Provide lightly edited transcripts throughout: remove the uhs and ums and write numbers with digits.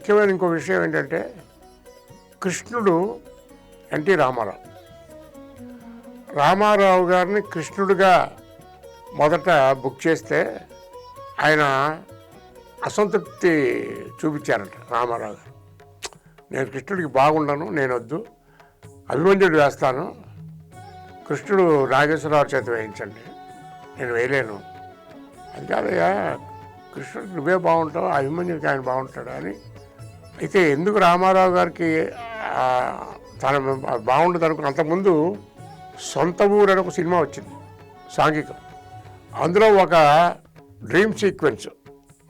ముఖ్యమైన ఇంకో విషయం ఏంటంటే కృష్ణుడు ఎన్టీ రామారావు. రామారావు గారిని కృష్ణుడిగా మొదట బుక్ చేస్తే ఆయన అసంతృప్తి చూపించారట రామారావు గారు. నేను కృష్ణుడికి బాగుండను, నేను వద్దు, అభిమన్యుడు వేస్తాను, కృష్ణుడు నాగేశ్వరరావు చేత వేయించండి, నేను వేయలేను. అది కాదయ్యా, కృష్ణుడికి నువ్వే బాగుంటావు, అభిమన్యుడికి ఆయన బాగుంటాడు అని. అయితే ఎందుకు రామారావు గారికి తన బాగుండదు అనుకుని, అంతకుముందు సొంత ఊరు అని ఒక సినిమా వచ్చింది సాంఘికం. అందులో ఒక డ్రీమ్ సీక్వెన్స్,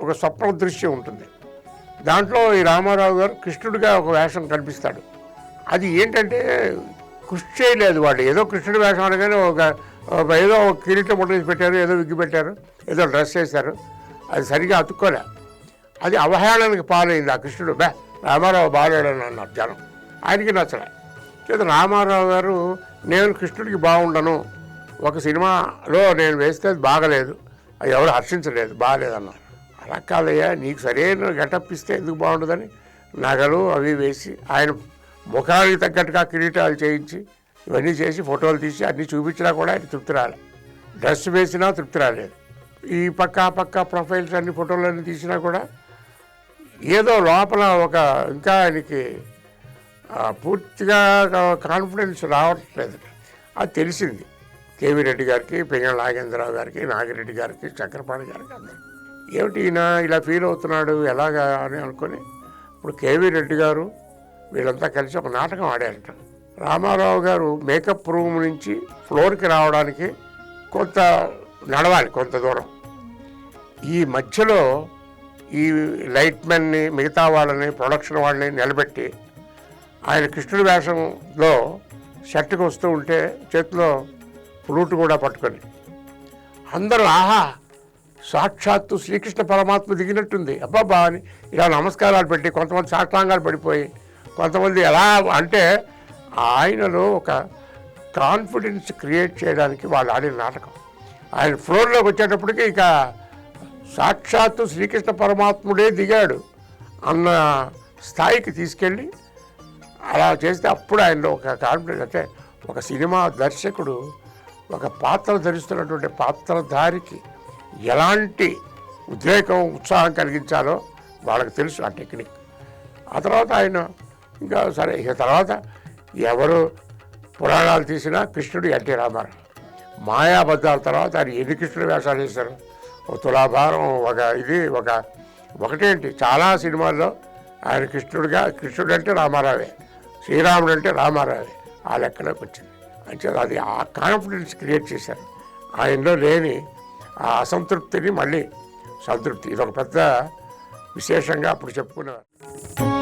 ఒక స్వప్న దృశ్యం ఉంటుంది. దాంట్లో ఈ రామారావు గారు కృష్ణుడిగా ఒక వేషం కనిపిస్తాడు. అది ఏంటంటే కృషి చేయలేదు వాళ్ళు, ఏదో కృష్ణుడి వేషం అనగానే ఏదో కిరీటం ముట్టేసి పెట్టారు, ఏదో విగ్గి పెట్టారు, ఏదో డ్రెస్ వేశారు, అది సరిగా అతుక్కోలే. అది అవహేళనకి పాలైంది. ఆ కృష్ణుడు రామారావు బాగాలేడని అన్నారు జనం, ఆయనకి నచ్చలే. చేత రామారావు గారు నేను కృష్ణుడికి బాగుండను, ఒక సినిమాలో నేను వేస్తే అది బాగలేదు, అది ఎవరు హర్షించలేదు, బాగలేదన్నారు. అలా కాదయ్యా, నీకు సరైన గెటప్ ఇస్తే ఎందుకు బాగుంటుందని నగలు అవి వేసి ఆయన ముఖానికి తగ్గట్టుగా కిరీటాలు చేయించి ఇవన్నీ చేసి ఫోటోలు తీసి అన్నీ చూపించినా కూడా ఆయన తృప్తి రాలేదు. డ్రెస్ వేసినా తృప్తి రాలేదు. ఈ పక్క ప్రొఫైల్స్ అన్ని ఫోటోలన్నీ తీసినా కూడా ఏదో లోపల ఒక ఇంకా ఆయనకి పూర్తిగా కాన్ఫిడెన్స్ రావట్లేదు. అది తెలిసింది కేవీ రెడ్డి గారికి, పింగళ నాగేంద్రరావు గారికి, నాగిరెడ్డి గారికి, చక్రపాణి గారికి, అందరూ ఏమిటి ఈయన ఇలా ఫీల్ అవుతున్నాడు ఎలాగా అని అనుకొని ఇప్పుడు కేవీ రెడ్డి గారు వీళ్ళంతా కలిసి ఒక నాటకం ఆడారట. రామారావు గారు మేకప్ రూమ్ నుంచి ఫ్లోర్కి రావడానికి కొంత నడవాలి, కొంత దూరం. ఈ మధ్యలో ఈ లైట్ మెన్ని, మిగతా వాళ్ళని, ప్రొడక్షన్ వాళ్ళని నిలబెట్టి ఆయన కృష్ణుడి వేషంలో షర్ట్కి వస్తూ ఉంటే చేతిలో ఫ్లూట్ కూడా పట్టుకొని అందరూ ఆహా సాక్షాత్తు శ్రీకృష్ణ పరమాత్మ దిగినట్టుంది అబ్బాబా అని ఇలా నమస్కారాలు పెట్టి, కొంతమంది సాష్టాంగాలు పడిపోయి, కొంతమంది ఎలా అంటే ఆయనలో ఒక కాన్ఫిడెన్స్ క్రియేట్ చేయడానికి వాళ్ళు ఆడిన నాటకం. ఆయన ఫ్లోర్లోకి వచ్చేటప్పటికి ఇక సాక్షాత్తు శ్రీకృష్ణ పరమాత్ముడే దిగాడు అన్న స్థాయికి తీసుకెళ్ళి అలా చేస్తే అప్పుడు ఆయనలో ఒక కాన్ఫిడెన్స్. అంటే ఒక సినిమా దర్శకుడు ఒక పాత్ర ధరిస్తున్నటువంటి పాత్రధారికి ఎలాంటి ఉద్రేకం, ఉత్సాహం కలిగించాలో వాళ్ళకి తెలుసు ఆ టెక్నిక్. ఆ తర్వాత ఆయన ఇంకా సరే, ఇక తర్వాత ఎవరు పురాణాలు తీసినా కృష్ణుడు ఎన్టీ రామారావు. మాయాబద్ధాల తర్వాత ఆయన ఎన్ని కృష్ణుడి వేషాలు వేశారు. ఒక తులాభారం, ఒకటేంటి చాలా సినిమాల్లో ఆయన కృష్ణుడు అంటే రామారావే, శ్రీరాముడు అంటే రామారావే, ఆ లెక్కలోకి వచ్చింది. అంటే అది ఆ కాన్ఫిడెన్స్ క్రియేట్ చేశారు. ఆయనలో లేని ఆ అసంతృప్తిని మళ్ళీ సంతృప్తి, ఇదొక పెద్ద విశేషంగా అప్పుడు చెప్పుకునేవారు.